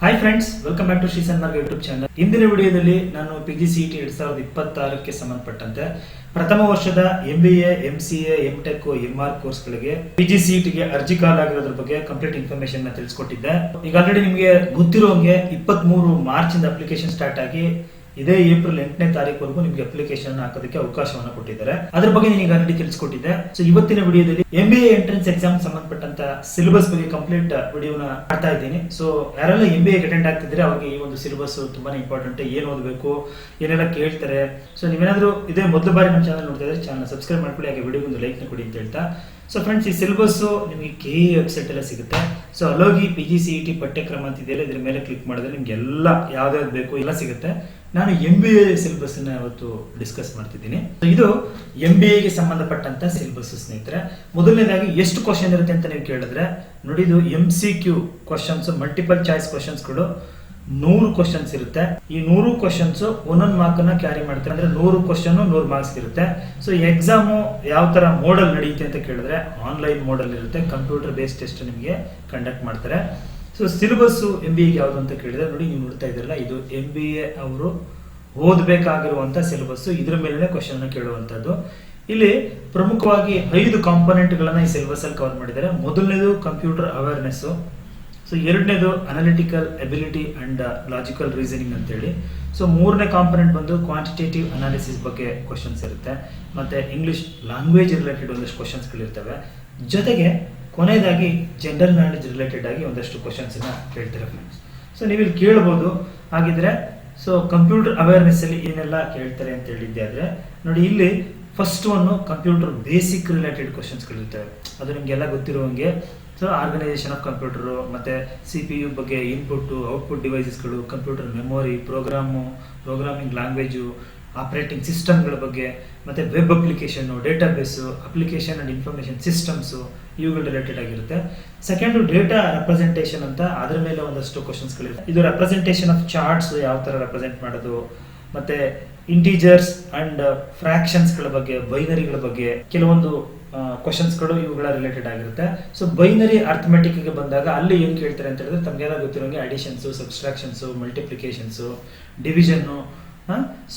Hi friends, welcome back to Shri Sanmarga YouTube channel. ಇಂದಿನ ವಿಡಿಯೋದಲ್ಲಿ ನಾನು PGCET 2026ಕ್ಕೆ ಸಂಬಂಧಪಟ್ಟಂತೆ ಪ್ರಥಮ ವರ್ಷದ MBA, MCA, MTech, MR ಕೋರ್ಸ್ಗಳಿಗೆ PGCETಗೆ ಅರ್ಜಿ ಕಾಲಾಗಿರೋದ್ರ ಬಗ್ಗೆ ಕಂಪ್ಲೀಟ್ ಇನ್ಫಾರ್ಮೇಶನ್ ತಿಳಿಸ್ಕೊಟ್ಟಿದ್ದೆ. ಈಗ ಆಲ್ರೆಡಿ ನಿಮಗೆ ಗೊತ್ತಿರೋಂಗೆ 23 ಮಾರ್ಚ್ ಇಂದ ಅಪ್ಲಿಕೇಶನ್ ಸ್ಟಾರ್ಟ್ ಆಗಿ ಇದೇ ಏಪ್ರಿಲ್ 8ನೇ ತಾರೀಕುವರೆಗೂ ನಿಮಗೆ ಅಪ್ಲಿಕೇಶನ್ ಹಾಕೋದಕ್ಕೆ ಅವಕಾಶವನ್ನು ಕೊಟ್ಟಿದ್ದಾರೆ. ಅದ್ರ ಬಗ್ಗೆ ನಾನು ಈಗ ಆಲ್ರೆಡಿ ತಿಳಿಸ್ಕೊಟ್ಟಿದ್ದೆ. ಸೊ ಇವತ್ತಿನ ವಿಡಿಯೋದಲ್ಲಿ MBA ಎಂಟ್ರೆನ್ಸ್ ಎಕ್ಸಾಮ್ ಸಂಬಂಧಪಟ್ಟಂತ ಸಿಲೆಬಸ್ ಬಗ್ಗೆ ಕಂಪ್ಲೀಟ್ ವಿಡಿಯೋನ ಮಾಡ್ತಾ ಇದ್ದೀನಿ. ಸೊ ಯಾರೆಲ್ಲ MBA ಅಟೆಂಡ್ ಆಗ್ತಿದ್ರೆ ಅವ್ರಿಗೆ ಈ ಒಂದು ಸಿಲೆಬಸ್ ತುಂಬಾನೇ ಇಂಪಾರ್ಟೆಂಟ್. ಏನ್ ಓದಬೇಕು, ಏನೆಲ್ಲ ಕೇಳ್ತಾರೆ. ಸೊ ನೀವೇನಾದ್ರೂ ಇದೇ ಮೊದಲ ಬಾರಿ ನಮ್ಮ ಚಾನಲ್ ನೋಡ್ತಾ ಇದ್ರೆ ಚಾನಲ್ ಸಬ್ಸ್ಕ್ರೈಬ್ ಮಾಡ್ಕೊಳ್ಳಿ, ಹಾಗೆ ವಿಡಿಯೋಗೆ ಒಂದು ಲೈಕ್ ನ ಕೊಡಿ ಅಂತ ಹೇಳ್ತಾ. ಸೊ ಫ್ರೆಂಡ್ಸ್, ಈ ಸಿಲೆಬಸ್ ನಿಮಗೆ KE ವೆಬ್ಸೈಟ್ ಎಲ್ಲ ಸಿಗುತ್ತೆ. ಸೊ ಅಲ್ಲೋಗಿ PGCET ಪಠ್ಯಕ್ರಮ ಅಂತ ಇದೆಯಲ್ಲ, ಇದ್ರ ಮೇಲೆ ಕ್ಲಿಕ್ ಮಾಡಿದ್ರೆ ನಿಮ್ಗೆ ಎಲ್ಲ ಯಾವ್ದಾವ್ದು ಬೇಕು ಎಲ್ಲ ಸಿಗುತ್ತೆ. ನಾನು MBA ಸಿಲೆಬಸ್ ನ ಇವತ್ತು ಡಿಸ್ಕಸ್ ಮಾಡ್ತಿದ್ದೀನಿ. ಇದು MBA ಗೆ ಸಂಬಂಧಪಟ್ಟಂತ ಸಿಲೆಬಸ್ ಸ್ನೇಹಿತರೆ. ಮೊದಲನೇದಾಗಿ ಎಷ್ಟು ಕ್ವಶನ್ ಇರುತ್ತೆ ಅಂತ ನೀವು ಕೇಳಿದ್ರೆ ನೋಡಿ, ಇದು MCQ ಕ್ವಶನ್ಸ್, ಮಲ್ಟಿಪಲ್ ಚಾಯ್ಸ್ ಕ್ವಶನ್ಸ್ಗಳು 100 ಕ್ವಶನ್ಸ್ ಇರುತ್ತೆ. ಈ 100 ಕ್ವಶನ್ಸ್ ಒಂದೊಂದು ಮಾರ್ಕ್ ಅನ್ನ ಕ್ಯಾರಿ ಮಾಡ್ತಾರೆ. ಅಂದ್ರೆ 100 ಕ್ವಶನ್ 100 ಮಾರ್ಕ್ಸ್ ಇರುತ್ತೆ. ಸೊ ಎಕ್ಸಾಮು ಯಾವ ತರ ಮೋಡಲ್ ನಡೆಯುತ್ತೆ ಅಂತ ಕೇಳಿದ್ರೆ ಆನ್ಲೈನ್ ಮೋಡಲ್ ಇರುತ್ತೆ. ಕಂಪ್ಯೂಟರ್ ಬೇಸ್ಡ್ ಟೆಸ್ಟ್ ನಿಮಗೆ ಕಂಡಕ್ಟ್ ಮಾಡ್ತಾರೆ. ಸೊ ಸಿಲೆಬಸ್ MBA ಯಾವುದು ಅಂತ ಕೇಳಿದ್ರೆ ನೋಡಿ, ನೀವು ನೋಡ್ತಾ ಇದ್ರಲ್ಲ, ಇದು MBA ಅವರು ಓದಬೇಕಾಗಿರುವಂತ ಸಿಲೆಬಸ್. ಇದ್ರ ಮೇಲೆ ಕ್ವಶನ್ ಅನ್ನು ಕೇಳುವಂತದ್ದು. ಇಲ್ಲಿ ಪ್ರಮುಖವಾಗಿ 5 ಕಾಂಪೋನೆಂಟ್ ಗಳನ್ನ ಈ ಸಿಲೆಬಸ್ ಅಲ್ಲಿ ಕವರ್ ಮಾಡಿದ್ದಾರೆ. ಮೊದಲನೇದು ಕಂಪ್ಯೂಟರ್ ಅವೇರ್ನೆಸ್. ಸೊ ಎರಡನೇದು analytical ability and logical reasoning ಅಂತ ಹೇಳಿ. ಸೊ ಮೂರನೇ ಕಾಂಪೊನೆಂಟ್ ಬಂದು ಕ್ವಾಂಟಿಟೇಟಿವ್ ಅನಾಲಿಸಿಸ್ ಬಗ್ಗೆ ಕ್ವಶನ್ಸ್ ಇರುತ್ತೆ. ಮತ್ತೆ ಇಂಗ್ಲಿಷ್ ಲ್ಯಾಂಗ್ವೇಜ್ ರಿಲೇಟೆಡ್ ಒಂದಷ್ಟು ಕ್ವಶನ್ಸ್ ಗಳಿರ್ತವೆ. ಜೊತೆಗೆ ಕೊನೆಯದಾಗಿ ಜನರಲ್ ನಾಲೆಡ್ಜ್ ರಿಲೇಟೆಡ್ ಆಗಿ ಒಂದಷ್ಟು ಕ್ವಶನ್ಸ್ ಕೇಳ್ತಾರೆ ಫ್ರೆಂಡ್ಸ್. ಸೊ ನೀವು ಇಲ್ಲಿ ಕೇಳಬಹುದು. ಹಾಗಿದ್ರೆ ಸೊ ಕಂಪ್ಯೂಟರ್ ಅವೇರ್ನೆಸ್ ಅಲ್ಲಿ ಏನೆಲ್ಲ ಕೇಳ್ತಾರೆ ಅಂತ ಹೇಳಿದ್ದೆ ಆದ್ರೆ ನೋಡಿ, ಇಲ್ಲಿ first one computer basic related questions ಗಳಿರ್ತವೆ. ಅದು ನಿಮ್ಗೆಲ್ಲ ಗೊತ್ತಿರುವಂಗೆ. ಸೊ ಆರ್ಗನೈಸೇಷನ್ ಆಫ್ ಕಂಪ್ಯೂಟರ್, ಮತ್ತೆ CPU ಬಗ್ಗೆ, ಇನ್ಪುಟ್ ಔಟ್ಪುಟ್ ಡಿವೈಸಸ್ಗಳು, computer memory, programming language, operating ಸಿಸ್ಟಮ್ಗಳ ಬಗ್ಗೆ, ಮತ್ತೆ web application, database, application and information systems, ಇವುಗಳು ರಿಲೇಟೆಡ್ ಆಗಿರುತ್ತೆ. ಸೆಕೆಂಡ್ ಡೇಟಾ ರೆಪ್ರೆಸೆಂಟೇಷನ್ ಅಂತ, ಅದರ ಮೇಲೆ ಒಂದಷ್ಟು ಕ್ವಶನ್ಸ್ ಗಳಿರುತ್ತೆ. ಇದು ರೆಪ್ರೆಸೆಂಟೇಷನ್ ಆಫ್ ಚಾರ್ಟ್ಸ್ ಯಾವ ತರ ರೆಪ್ರೆಸೆಂಟ್ ಮಾಡೋದು, ಮತ್ತೆ ಇಂಟೀಜರ್ಸ್ ಅಂಡ್ ಫ್ರಾಕ್ಷನ್ಸ್ ಗಳ ಬಗ್ಗೆ, ಬೈನರಿಗಳ ಬಗ್ಗೆ ಕೆಲವೊಂದು ಕ್ವಶನ್ಸ್ ಗಳು ಇವುಗಳ ರಿಲೇಟೆಡ್ ಆಗಿರುತ್ತೆ. ಸೊ ಬೈನರಿ ಅರ್ಥಮೆಟಿಕ್ ಗೆ ಬಂದಾಗ ಅಲ್ಲಿ ಏನ್ ಕೇಳ್ತಾರೆ ಅಂತ ಹೇಳಿದ್ರೆ, ತಮಗೆಲ್ಲ ಗೊತ್ತಿರೋಂಗೆ additions, subtractions, multiplications, division,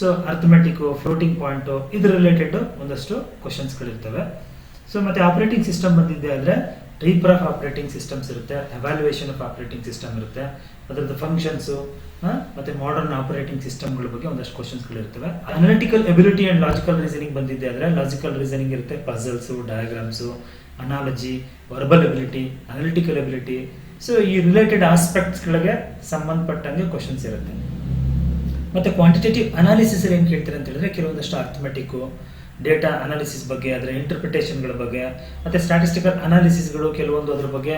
so arithmetic, floating point, ಇದ್ರ ರಿಲೇಟೆಡ್ ಒಂದಷ್ಟು ಕ್ವಶನ್ಸ್ ಗಳಿರ್ತವೆ. ಸೊ ಮತ್ತೆ ಆಪರೇಟಿಂಗ್ ಸಿಸ್ಟಮ್ ಬಂದಿದ್ದೆ ಆದ್ರೆ ಟೈಪ್ ಆಫ್ ಆಪರೇಟಿಂಗ್ ಸಿಸ್ಟಮ್ಸ್ ಇರುತ್ತೆ, ಎವ್ಯಾಲ್ಯೂಯೇಷನ್ ಆಫ್ ಆಪರೇಟಿಂಗ್ ಸಿಸ್ಟಮ್ ಇರುತ್ತೆ, ಅದರದ್ದು ಫಂಕ್ಷನ್ಸ್, ಮತ್ತೆ ಮಾಡರ್ನ್ ಆಪರೇಟಿಂಗ್ ಸಿಸ್ಟಮ್ಗಳ ಬಗ್ಗೆ ಒಂದಷ್ಟು ಕ್ವಶನ್ಸ್ ಗಳಿರ್ತವೆ. Analytical ability and logical reasoning ಬಂದಿದ್ದೆ ಆದ್ರೆ ಲಾಜಿಕಲ್ ರೀಸನಿಂಗ್ ಇರುತ್ತೆ, puzzles, diagrams, analogy, verbal ability, analytical ability. So ಈ ರಿಲೇಟೆಡ್ ಆಸ್ಪೆಕ್ಟ್ಸ್ ಗಳಿಗೆ ಸಂಬಂಧಪಟ್ಟಂಗೆ ಕ್ವಶನ್ಸ್ ಇರುತ್ತೆ. ಮತ್ತೆ ಕ್ವಾಂಟಿಟೇಟಿವ್ ಅನಾಲಿಸಿಸ್ ಏನ್ ಕೇಳ್ತಾರೆ ಅಂತ ಹೇಳಿದ್ರೆ ಕೆಲವೊಂದಷ್ಟು ಅರ್ಥಮೆಟಿಕ್, ಡೇಟಾ ಅನಾಲಿಸಿಸ್ ಬಗ್ಗೆ, ಅದರ ಇಂಟರ್ಪ್ರಿಟೇಷನ್ಗಳ ಬಗ್ಗೆ, ಮತ್ತೆ ಸ್ಟ್ಯಾಟಿಸ್ಟಿಕಲ್ ಅನಾಲಿಸಿಸ್ಗಳು ಕೆಲವೊಂದು, ಅದ್ರ ಬಗ್ಗೆ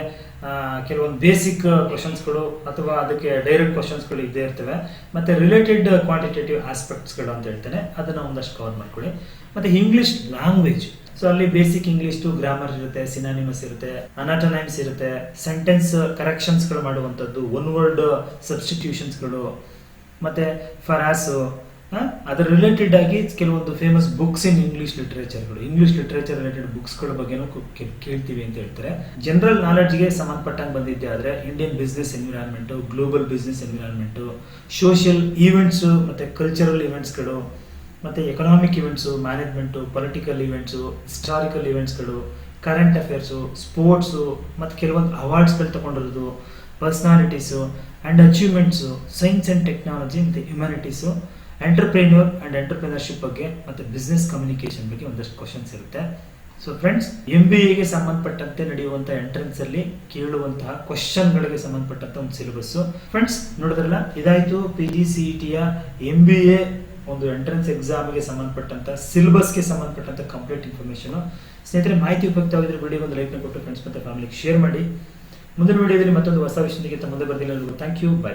ಕೆಲವೊಂದು ಬೇಸಿಕ್ ಕ್ವಶನ್ಸ್ಗಳು ಅಥವಾ ಅದಕ್ಕೆ ಡೈರೆಕ್ಟ್ ಕ್ವಶನ್ಸ್ಗಳು ಇದ್ದೇ ಇರ್ತವೆ. ಮತ್ತೆ ರಿಲೇಟೆಡ್ ಕ್ವಾಂಟಿಟೇಟಿವ್ ಆಸ್ಪೆಕ್ಟ್ಸ್ಗಳು ಅಂತ ಹೇಳ್ತಾರೆ, ಅದನ್ನ ಒಂದಷ್ಟು ಕವರ್ ಮಾಡ್ಕೊಳ್ಳಿ. ಮತ್ತೆ ಇಂಗ್ಲಿಷ್ ಲ್ಯಾಂಗ್ವೇಜ್, ಸೊ ಅಲ್ಲಿ ಬೇಸಿಕ್ ಇಂಗ್ಲಿಷ್ ಟು ಗ್ರಾಮರ್ ಇರುತ್ತೆ, ಸಿನಾನಿಮಸ್ ಇರುತ್ತೆ, ಅನಾಟೋನೈಮ್ಸ್ ಇರುತ್ತೆ, ಸೆಂಟೆನ್ಸ್ ಕರೆಕ್ಷನ್ಸ್ ಗಳು ಮಾಡುವಂತದ್ದು, ಒನ್ ವರ್ಡ್ ಸಬ್ಸ್ಟಿಟ್ಯೂಷನ್ಸ್ ಗಳು, ಮತ್ತೆ ಫರಾಸು, ಅದರ ರಿಲೇಟೆಡ್ ಆಗಿ ಕೆಲವೊಂದು ಫೇಮಸ್ ಬುಕ್ಸ್ ಇನ್ ಇಂಗ್ಲಿಷ್ ಲಿಟರೇಚರ್ಗಳು, ಇಂಗ್ಲಿಷ್ ಲಿಟರೇಚರ್ ರಿಲೇಟೆಡ್ ಬುಕ್ಸ್ ಗಳ ಬಗ್ಗೆನೂ ಕೇಳ್ತೀವಿ ಅಂತ ಹೇಳ್ತಾರೆ. ಜನರಲ್ ನಾಲೆಡ್ಜ್ ಗೆ ಸಂಬಂಧಪಟ್ಟಂಗೆ ಬಂದಿದ್ದೆ ಆದ್ರೆ Indian business environment, global business environment, social events, ಮತ್ತೆ ಕಲ್ಚರಲ್ ಇವೆಂಟ್ಸ್ಗಳು, ಮತ್ತೆ economic events, management, political events, historical ಇವೆಂಟ್ಸ್ಗಳು, ಕರೆಂಟ್ ಅಫೇರ್ಸ್, ಸ್ಪೋರ್ಟ್ಸ್, ಮತ್ತೆ ಕೆಲವೊಂದು ಅವಾರ್ಡ್ಸ್ಗಳು ತಗೊಂಡಿರೋದು, personalities and achievements, science and technology, ಮತ್ತೆ ಹ್ಯುಮ್ಯಾನಿಟೀಸ್, ಎಂಟರ್ಪ್ರೆನ್ಯೂರ್ ಅಂಡ್ ಎಂಟರ್ಪ್ರಿನರ್ಶಿಪ್ ಬಗ್ಗೆ, ಮತ್ತೆ ಬಿಸ್ನೆಸ್ ಕಮ್ಯುನಿಕೇಶನ್ ಬಗ್ಗೆ ಒಂದಷ್ಟು ಕ್ವಶನ್ಸ್ ಇರುತ್ತೆ. ಸೊ ಫ್ರೆಂಡ್ಸ್, MBA ಗೆ ಸಂಬಂಧಪಟ್ಟಂತೆ ನಡೆಯುವಂತಹ ಎಂಟ್ರೆನ್ಸ್ ಅಲ್ಲಿ ಕೇಳುವಂತಹ ಕ್ವಶನ್ ಗಳಿಗೆ ಸಂಬಂಧಪಟ್ಟಂತ ಒಂದು ಸಿಲೆಬಸ್. ಫ್ರೆಂಡ್ಸ್ ನೋಡಿದ್ರಲ್ಲ, ಇದಾಯ್ತು PGCET ಯ MBA ಒಂದು ಎಂಟ್ರೆನ್ಸ್ ಎಕ್ಸಾಮ್ ಗೆ ಸಂಬಂಧಪಟ್ಟಂತ ಸಿಲೆಬಸ್ ಗೆ ಸಂಬಂಧಪಟ್ಟಂತ ಕಂಪ್ಲೀಟ್ ಇನ್ಫಾರ್ಮೇಶನ್. ಸ್ನೇಹಿತರೆ, ಮಾಹಿತಿ ಉಪಯುಕ್ತವಾಗಿದ್ರೆ ವಿಡಿಯೋಗೆ ಒಂದು ಲೈಕ್ ಕೊಟ್ಟು ಫ್ರೆಂಡ್ಸ್ ಮತ್ತೆ ಫ್ಯಾಮಿಲಿಗೆ ಶೇರ್ ಮಾಡಿ. ಮುಂದಿನ ವಿಡಿಯೋದಲ್ಲಿ ಮತ್ತೊಂದು ಹೊಸ ವಿಷಯಕ್ಕೆ ಮುಂದೆ ಬರ್ತೀನಿ. Thank you, by.